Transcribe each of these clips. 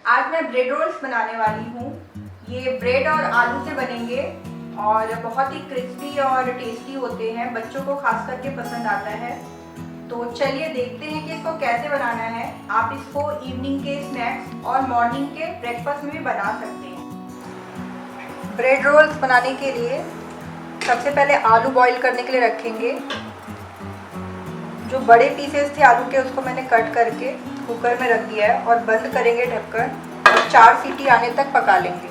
आज मैं bread rolls बनाने वाली हूँ। ये ब्रेड और आलू से बनेंगे और बहुत ही क्रिस्पी और टेस्टी होते हैं। बच्चों को खास करके पसंद आता है। तो चलिए देखते हैं कि इसको कैसे बनाना है। आप इसको इवनिंग के स्नैक्स और मॉर्निंग के ब्रेकफास्ट में भी बना सकते हैं। ब्रेड रोल्स बनाने के लिए सबसे पहले आलू बॉईल करने के लिए रखेंगे। जो बड़े पीसेस थे आलू के उसको मैंने कट करके कुकर में रख दिया है और बंद करेंगे ढक्कन और 4 सीटी आने तक पका लेंगे।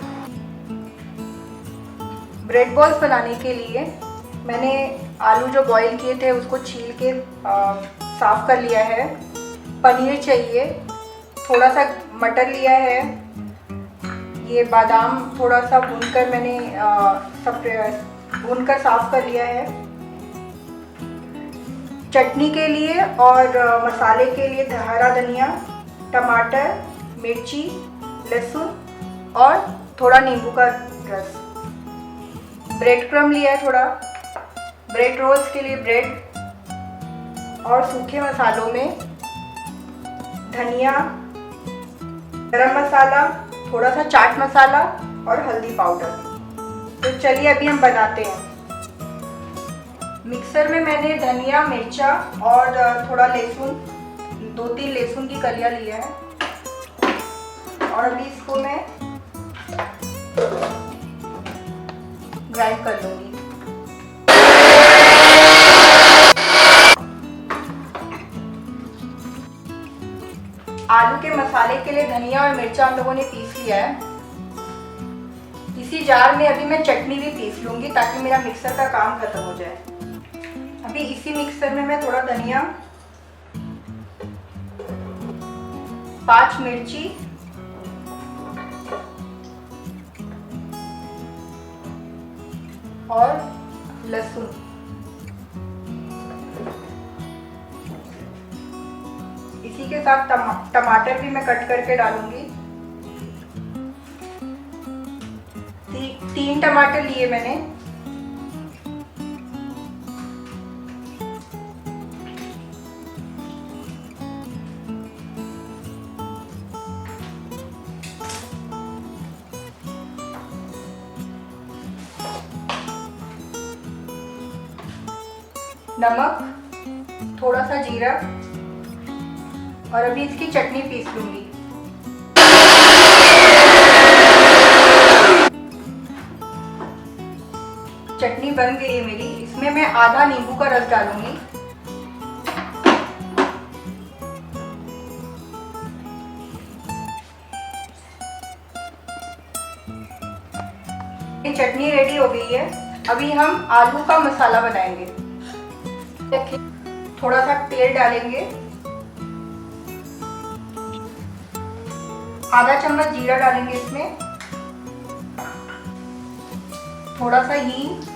ब्रेड बॉल्स बनाने के लिए मैंने आलू जो बॉईल किए थे उसको छील के साफ कर लिया है। पनीर चाहिए, थोड़ा सा मटर लिया है, ये बादाम थोड़ा सा भूनकर मैंने भूनकर साफ कर लिया है। चटनी के लिए और मसाले के लिए हरा धनिया, टमाटर, मिर्ची, लहसुन और थोड़ा नींबू का रस। ब्रेड क्रम्ब लिया है थोड़ा, ब्रेड रोल्स के लिए ब्रेड और सूखे मसालों में धनिया, गरम मसाला, थोड़ा सा चाट मसाला और हल्दी पाउडर। तो चलिए अभी हम बनाते हैं। मिक्सर में मैंने धनिया, मिर्चा और थोड़ा लहसुन, 2-3 लहसुन की कलियां लिया है और अभी इसको मैं ग्राइंड कर लूंगी। आलू के मसाले के लिए धनिया और मिर्चा हम लोगों ने पीस लिया है। इसी जार में अभी मैं चटनी भी पीस लूंगी ताकि मेरा मिक्सर का काम खत्म हो जाए। अभी इसी मिक्सर में मैं थोड़ा धनिया, 5 मिर्ची और लहसुन, इसी के साथ टमाटर भी मैं कट करके डालूंगी। 3 टमाटर लिए मैंने। नमक, थोड़ा सा जीरा और अभी इसकी चटनी पीस लूंगी। चटनी बन गई है मेरी। इसमें मैं आधा नींबू का रस डालूंगी। ये चटनी रेडी हो गई है। अभी हम आलू का मसाला बनाएंगे। थोड़ा सा तेल डालेंगे, आधा चम्मच जीरा डालेंगे इसमें, थोड़ा सा हींग,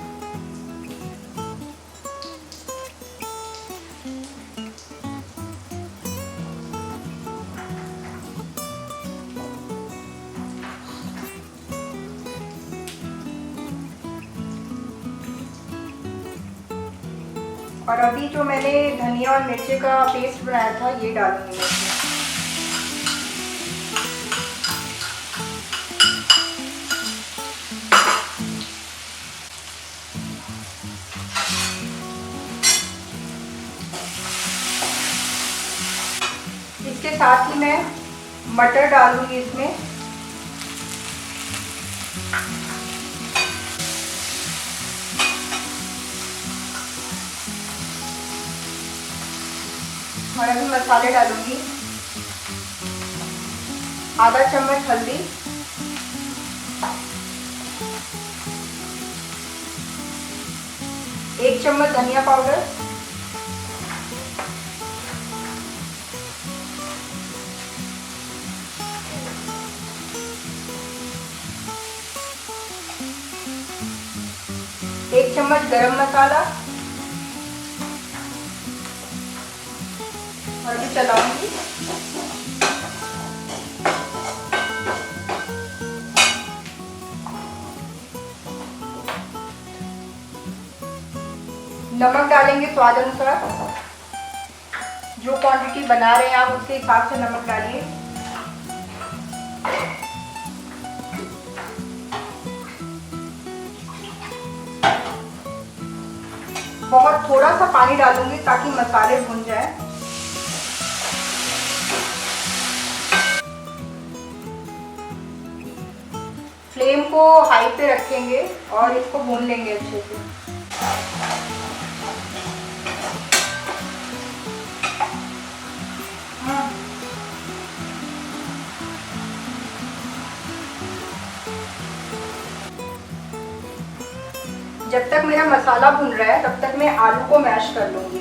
और अभी जो मैंने धनिया और मिर्ची का पेस्ट बनाया था ये डालूंगी मैं इसमें। इसके साथ ही मैं मटर डालूंगी इसमें। और अभी मसाले डालूंगी। आधा चम्मच हल्दी, एक चम्मच धनिया पाउडर, एक चम्मच गरम मसाला और अभी चलाऊंगी। नमक डालेंगे स्वाद अनुसार। जो क्वांटिटी बना रहे हैं आप उसके हिसाब से नमक डालिए। बहुत थोड़ा सा पानी डालूंगी ताकि मसाले भुन जाए। फ्लेम को हाई पे रखेंगे और इसको भून लेंगे अच्छे से। जब तक मेरा मसाला भुन रहा है तब तक मैं आलू को मैश कर लूंगी।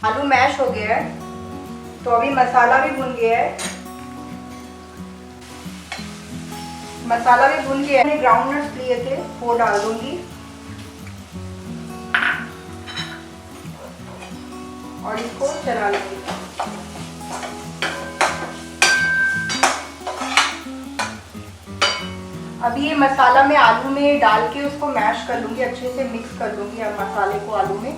आलू मैश हो गया है तो अभी मसाला भी भुन गया है। मसाला भी भुन गया है। मैंने ग्राउंड नट्स लिए थे वो डाल दूंगी और इसको चला लूंगी। अभी ये मसाला मैं आलू में डाल के उसको मैश कर लूंगी, अच्छे से मिक्स कर लूंगी अब मसाले को आलू में।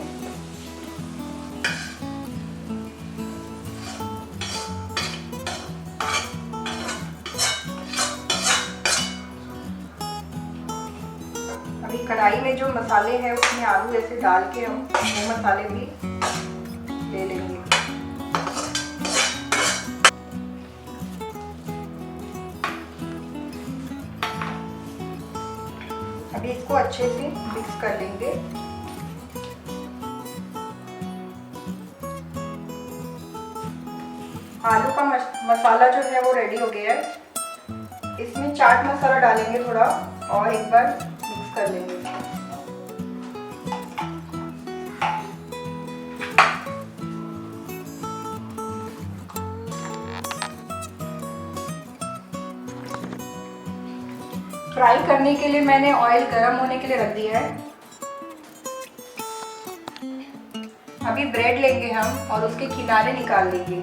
अभी कढ़ाई में जो मसाले हैं उसमें आलू ऐसे डाल के हम वो मसाले भी ले लेंगे। अभी इसको अच्छे से मिक्स कर लेंगे। आलू का मसाला जो है वो रेडी हो गया है। इसमें चाट मसाला डालेंगे थोड़ा और एक बार मिक्स कर लेंगे। फ्राई करने के लिए मैंने ऑयल गर्म होने के लिए रख दिया है। अभी ब्रेड लेंगे हम और उसके किनारे निकाल लेंगे।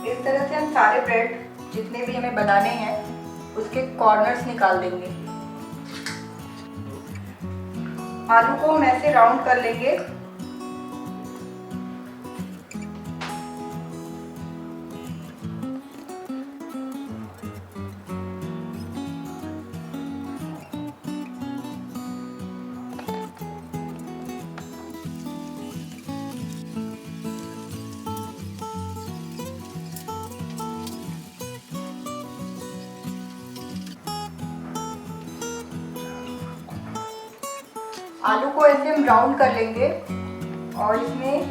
इस तरह से हम सारे ब्रेड जितने भी हमें बनाने हैं उसके कॉर्नर्स निकाल देंगे। आलू को हम ऐसे राउंड कर लेंगे। आलू को ऐसे हम राउंड कर लेंगे और इसमें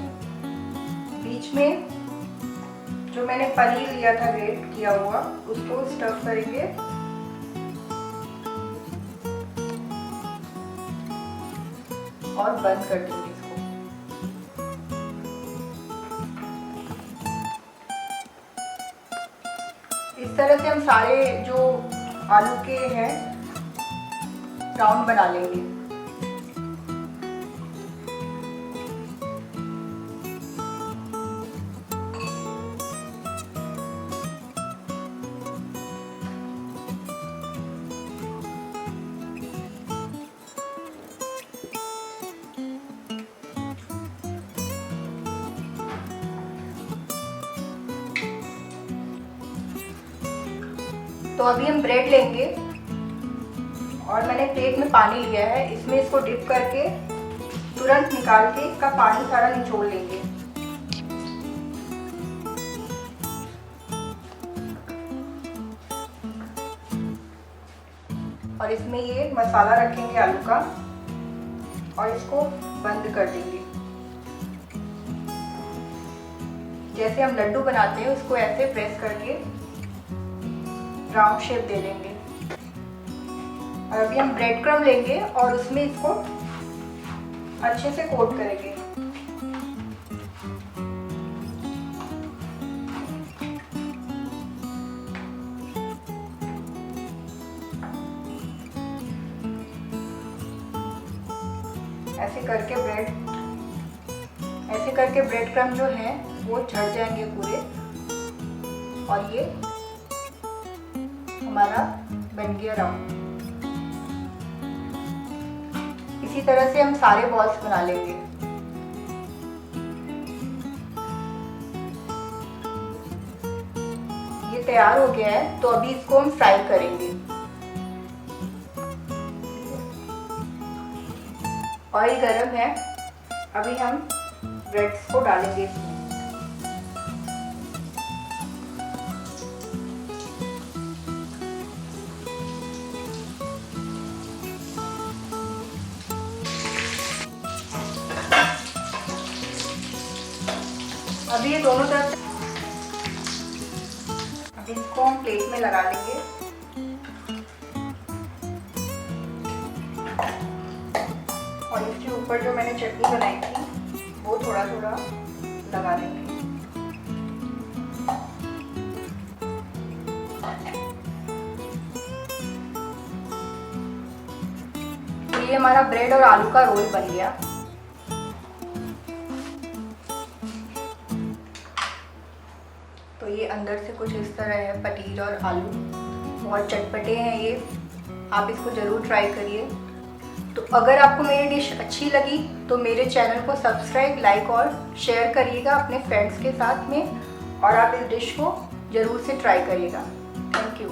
बीच में जो मैंने पनीर लिया था ग्रेट किया हुआ उसको स्टफ करेंगे। और बंद कर देंगे इसको। इस तरह से हम सारे जो आलू के हैं राउंड बना लेंगे। तो अभी हम ब्रेड लेंगे और मैंने प्लेट में पानी लिया है, इसमें इसको डिप करके तुरंत निकाल के इसका पानी सारा निचोड़ लेंगे। और इसमें ये मसाला रखेंगे आलू का और इसको बंद कर देंगे। जैसे हम लड्डू बनाते हैं उसको ऐसे प्रेस करके राउंड शेप दे देंगे। और अभी हम ब्रेड क्रम्ब लेंगे और उसमें इसको अच्छे से कोट करेंगे। ब्रेड, ऐसे करके ब्रेड क्रम्ब जो है वो झड़ जाएंगे पूरे, और ये हमारा बन गया राउंड। इसी तरह से हम सारे बॉल्स बना लेंगे। ये तैयार हो गया है, तो अभी इसको हम फ्राई करेंगे। ऑयल गरम है, अभी हम ब्रेड्स को डालेंगे इसमें। अभी ये दोनों तरफ से, अब इसको हम प्लेट में लगा लेंगे। और इसके ऊपर जो मैंने चटनी बनाई थी वो थोड़ा थोड़ा लगा देंगे। तो ये हमारा ब्रेड और आलू का रोल बन गया। तो ये अंदर से कुछ इस तरह है, पनीर और आलू, बहुत चटपटे हैं ये। आप इसको ज़रूर ट्राई करिए। तो अगर आपको मेरी डिश अच्छी लगी तो मेरे चैनल को सब्सक्राइब, लाइक और शेयर करिएगा अपने फ्रेंड्स के साथ में, और आप इस डिश को ज़रूर से ट्राई करिएगा। Thank you.